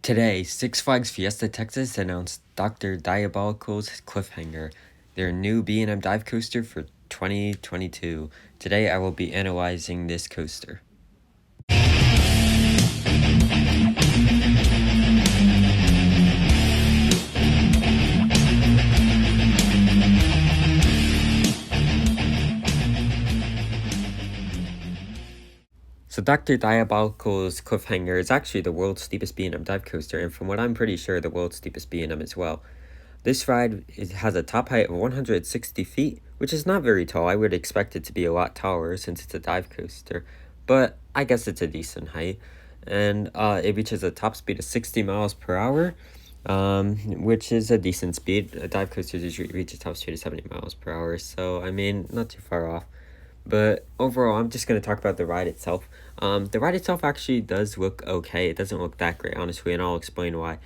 Today, Six Flags Fiesta, Texas announced Dr. Diabolical's Cliffhanger, their new B&M dive coaster for 2022. Today, I will be analyzing this coaster. So Dr. Diabolical's Cliffhanger is actually the world's steepest B&M dive coaster, and from what I'm pretty sure, the world's steepest B&M as well. This ride has a top height of 160 feet, which is not very tall. I would expect it to be a lot taller since it's a dive coaster, but I guess it's a decent height. And it reaches a top speed of 60 miles per hour, which is a decent speed. Dive coasters usually reach a top speed of 70 miles per hour, so I mean, not too far off. But overall, I'm just going to talk about the ride itself. The ride itself actually does look okay. It doesn't look that great, honestly, and I'll explain why.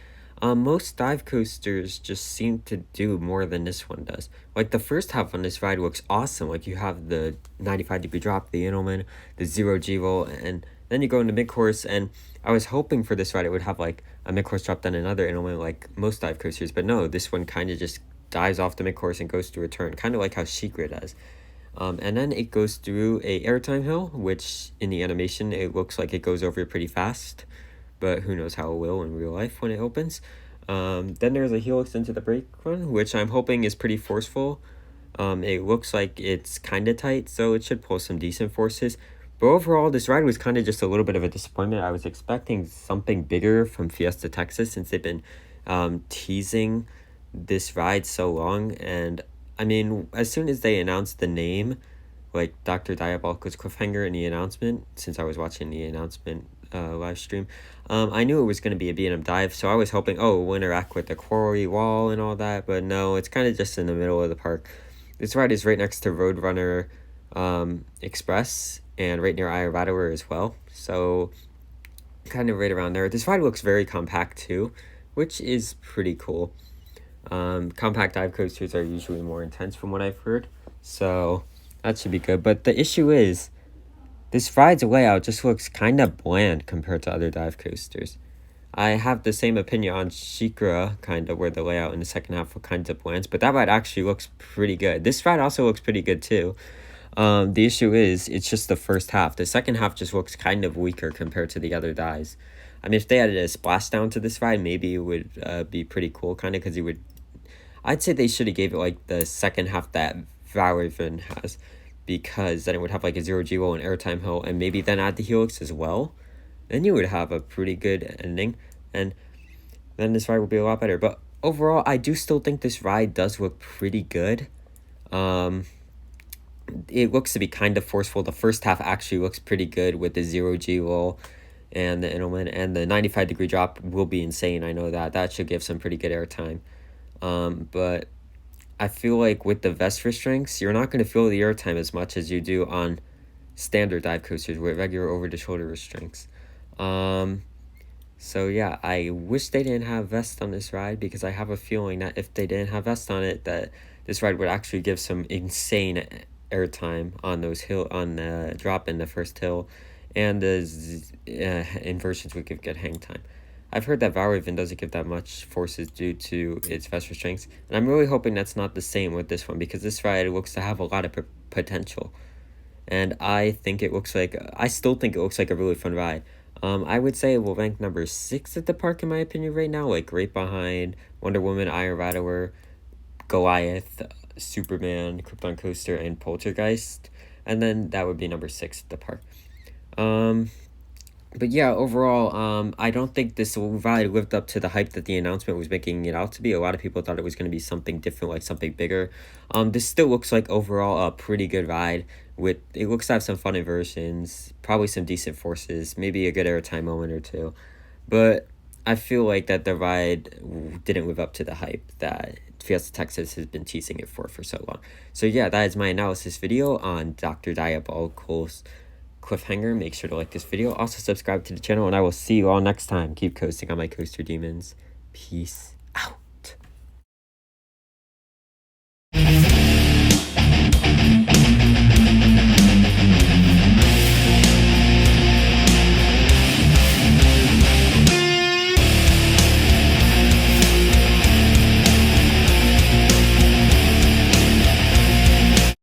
Most dive coasters just seem to do more than this one does. Like, the first half on this ride looks awesome. Like, you have the 95-degree drop, the Inelman, the zero-G roll, and then you go into mid-course, and I was hoping for this ride it would have, like, a mid-course drop, then another Inelman, like most dive coasters. But no, this one kind of just dives off the mid-course and goes through a turn, kind of like how Secret does. And then it goes through a airtime hill, which in the animation, it looks like it goes over pretty fast, but who knows how it will in real life when it opens. Then there's a helix into the brake run, which I'm hoping is pretty forceful. It looks like it's kind of tight, so it should pull some decent forces. But overall, this ride was kind of just a little bit of a disappointment. I was expecting something bigger from Fiesta, Texas, since they've been teasing this ride so long. And I mean, as soon as they announced the name, like Dr. Diabolical's Cliffhanger in the announcement, since I was watching the announcement live stream, I knew it was going to be a B&M dive, so I was hoping, oh, we'll interact with the quarry wall and all that, but no, it's kind of just in the middle of the park. This ride is right next to Roadrunner Express and right near Iron as well, so kind of right around there. This ride looks very compact too, which is pretty cool. Compact dive coasters are usually more intense from what I've heard, so that should be good. But the issue is, this ride's layout just looks kind of bland compared to other dive coasters. I have the same opinion on Shikra, kind of, where the layout in the second half were kind of bland, but that ride actually looks pretty good. This ride also looks pretty good too. The issue is, it's just the first half. The second half just looks kind of weaker compared to the other dives. I mean, if they added a splashdown to this ride, maybe it would be pretty cool, kind of, because you would... I'd say they should have gave it, like, the second half that Valorvin has, because then it would have, like, a zero-G roll and airtime hill, and maybe then add the helix as well. Then you would have a pretty good ending, and then this ride would be a lot better. But overall, I do still think this ride does look pretty good. It looks to be kind of forceful. The first half actually looks pretty good with the zero-G roll and the Inelman, and the 95-degree drop will be insane. I know that. That should give some pretty good airtime. But I feel like with the vest restraints, you're not going to feel the airtime as much as you do on standard dive coasters with regular over-the-shoulder restraints. So yeah, I wish they didn't have vest on this ride, because I have a feeling that if they didn't have vest on it, that this ride would actually give some insane airtime on the drop in the first hill, and the inversions would give good hang time. I've heard that Valorvin doesn't give that much forces due to its vest restraints, and I'm really hoping that's not the same with this one, because this ride looks to have a lot of potential, and I still think it looks like a really fun ride. I would say it will rank number 6 at the park in my opinion right now, like right behind Wonder Woman, Iron Rattler, Goliath, Superman, Krypton Coaster, and Poltergeist, and then that would be number 6 at the park. But yeah, overall, I don't think this ride lived up to the hype that the announcement was making it out to be. A lot of people thought it was going to be something different, like something bigger. This still looks like overall a pretty good ride. It looks to have some fun inversions, probably some decent forces, maybe a good airtime moment or two. But I feel like that the ride didn't live up to the hype that Fiesta Texas has been teasing it for so long. So yeah, that is my analysis video on Dr. Diabolical's Cliffhanger. Make sure to like this video. Also subscribe to the channel, and I will see you all next time. Keep coasting on my coaster demons. Peace.